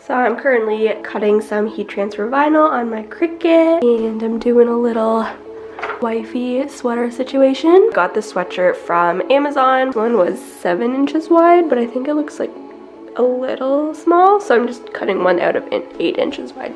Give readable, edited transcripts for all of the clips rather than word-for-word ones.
So I'm currently cutting some heat transfer vinyl on my Cricut, and I'm doing a little wifey sweater situation. Got this sweatshirt from Amazon. This one was 7 inches wide, but I think it looks like a little small, so I'm just cutting one out of 8 inches wide.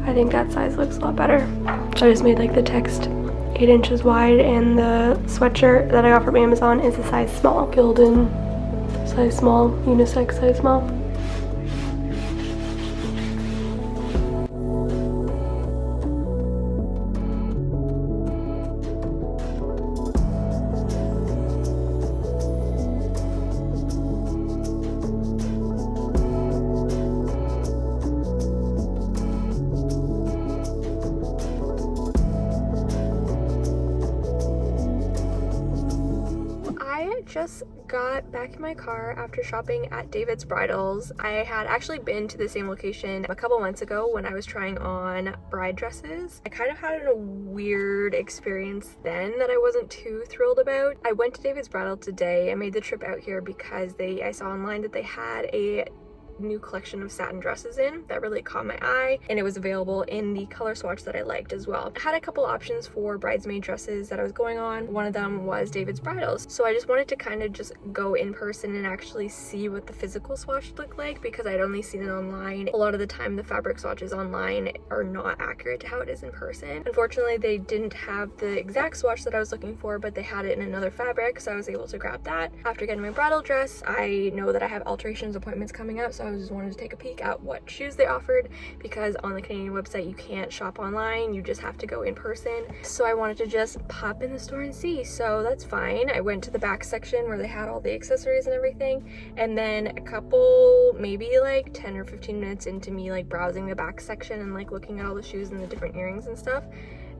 I think that size looks a lot better. So I just made like the text 8 inches wide, and the sweatshirt that I got from Amazon is a size small. Gildan size small, unisex size small. Just got back in my car after shopping at David's Bridals. I had actually been to the same location a couple months ago when I was trying on bride dresses. I kind of had a weird experience then that I wasn't too thrilled about. I went to David's Bridal today. I made the trip out here because I saw online that they had a new collection of satin dresses in that really caught my eye, and it was available in the color swatch that I liked as well. I had a couple options for bridesmaid dresses that I was going on. One of them was David's Bridals, so I just wanted to kind of just go in person and actually see what the physical swatch looked like, because I'd only seen it online. A lot of the time the fabric swatches online are not accurate to how it is in person. Unfortunately, they didn't have the exact swatch that I was looking for, but they had it in another fabric, so I was able to grab that. After getting my bridal dress, I know that I have alterations appointments coming up, so I just wanted to take a peek at what shoes they offered, because on the Canadian website you can't shop online, you just have to go in person. So I wanted to just pop in the store and see, so that's fine. I went to the back section where they had all the accessories and everything, and then a couple, maybe like 10 or 15 minutes into me like browsing the back section and like looking at all the shoes and the different earrings and stuff,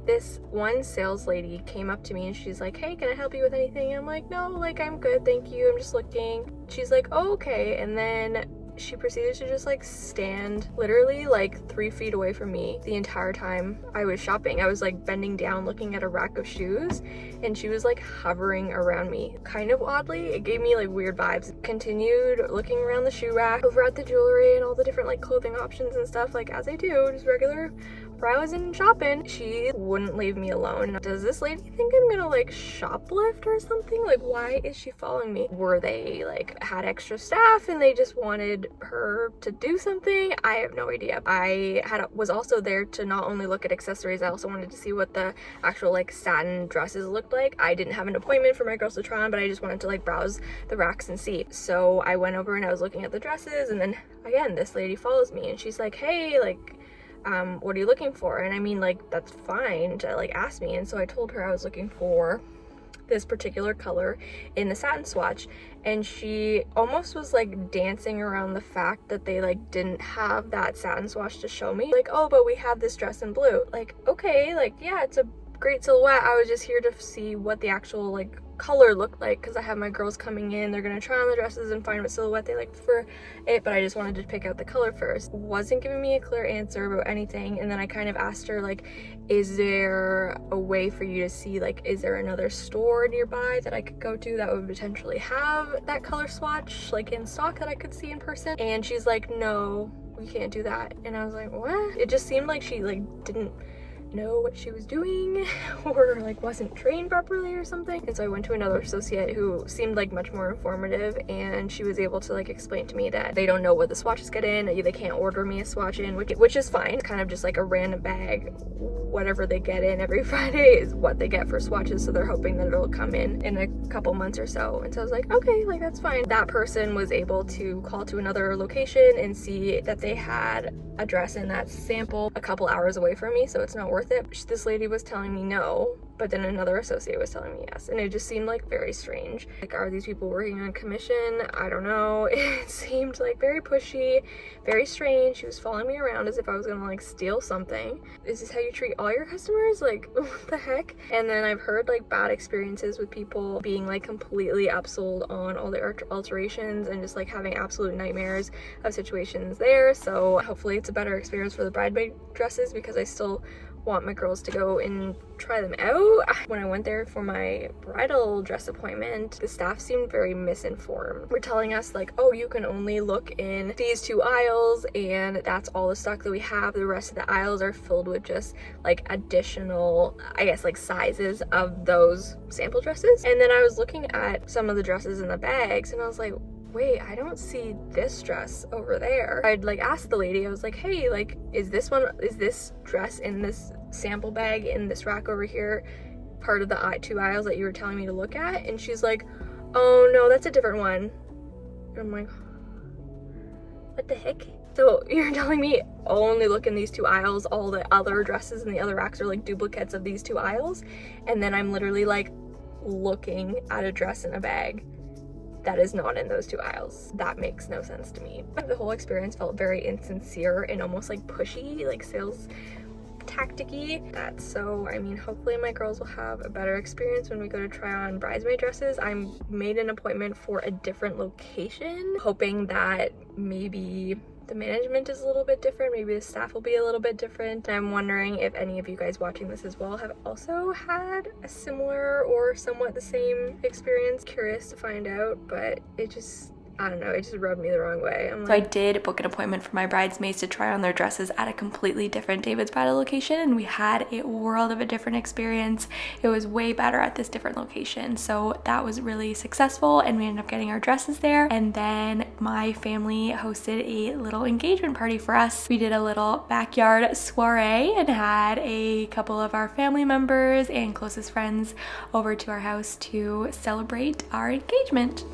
this one sales lady came up to me and she's like, "Hey, can I help you with anything?" And I'm like, "No, like I'm good, thank you, I'm just looking." She's like, "Oh, okay." And then she proceeded to just like stand literally like 3 feet away from me the entire time I was shopping. I was like bending down looking at a rack of shoes, and she was like hovering around me kind of oddly. It gave me like weird vibes. Continued looking around the shoe rack, over at the jewelry and all the different like clothing options and stuff, like as I do, just regular browsing and shopping. She wouldn't leave me alone. Does this lady think I'm gonna like shoplift or something? Like, why is she following me? Were they like had extra staff and they just wanted her to do something? I have no idea. I was also there to not only look at accessories, I also wanted to see what the actual like satin dresses looked like. I didn't have an appointment for my girls to try on, but I just wanted to like browse the racks and see. So I went over and I was looking at the dresses, and then again this lady follows me and she's like, "Hey, like what are you looking for?" And I mean, like, that's fine to like ask me. And so I told her I was looking for this particular color in the satin swatch, and she almost was like dancing around the fact that they like didn't have that satin swatch to show me. Like, "Oh, but we have this dress in blue." Like, okay, like, yeah, it's a great silhouette. I was just here to see what the actual like color looked like, because I have my girls coming in, they're gonna try on the dresses and find what silhouette they liked for it, but I just wanted to pick out the color first. Wasn't giving me a clear answer about anything. And then I kind of asked her, like, is there a way for you to see, like, is there another store nearby that I could go to that would potentially have that color swatch like in stock that I could see in person? And she's like, "No, we can't do that." And I was like, what? It just seemed like she like didn't know what she was doing or like wasn't trained properly or something. And so I went to another associate who seemed like much more informative, and she was able to like explain to me that they don't know what the swatches get in. They can't order me a swatch in, which is fine. It's kind of just like a random bag. Whatever they get in every Friday is what they get for swatches, so they're hoping that it'll come in a couple months or so. And so I was like, okay, like that's fine. That person was able to call to another location and see that they had a dress in that sample a couple hours away from me, so it's not worth it. This lady was telling me, no, But then another associate was telling me yes, and it just seemed like very strange. Like, are these people working on commission? I don't know. It seemed like very pushy, very strange. She was following me around as if I was gonna like steal something. Is this how you treat all your customers? Like, what the heck? And then I've heard like bad experiences with people being like completely upsold on all the alterations and just like having absolute nightmares of situations there. So hopefully it's a better experience for the bridesmaid dresses, because I still want my girls to go and try them out. When I went there for my bridal dress appointment, the staff seemed very misinformed. We're telling us like, oh, you can only look in these 2 aisles and that's all the stock that we have. The rest of the aisles are filled with just like additional, I guess, like sizes of those sample dresses. And then I was looking at some of the dresses in the bags and I was like, wait, I don't see this dress over there. I'd like asked the lady, I was like, hey, like, is this dress in this sample bag in this rack over here part of the 2 aisles that you were telling me to look at? And she's like, oh no, that's a different one. And I'm like, what the heck? So you're telling me only look in these 2 aisles, all the other dresses in the other racks are like duplicates of these 2 aisles, and then I'm literally like looking at a dress in a bag that is not in those 2 aisles. That makes no sense to me. The whole experience felt very insincere and almost like pushy, like sales tactic-y. So I mean, hopefully my girls will have a better experience when we go to try on bridesmaid dresses. I made an appointment for a different location, hoping that maybe the management is a little bit different, maybe the staff will be a little bit different. And I'm wondering if any of you guys watching this as well have also had a similar or somewhat the same experience. Curious to find out, but it just, I don't know, it just rubbed me the wrong way. So I did book an appointment for my bridesmaids to try on their dresses at a completely different David's Bridal location, and we had a world of a different experience. It was way better at this different location, so that was really successful, and we ended up getting our dresses there. And then my family hosted a little engagement party for us. We did a little backyard soiree and had a couple of our family members and closest friends over to our house to celebrate our engagement.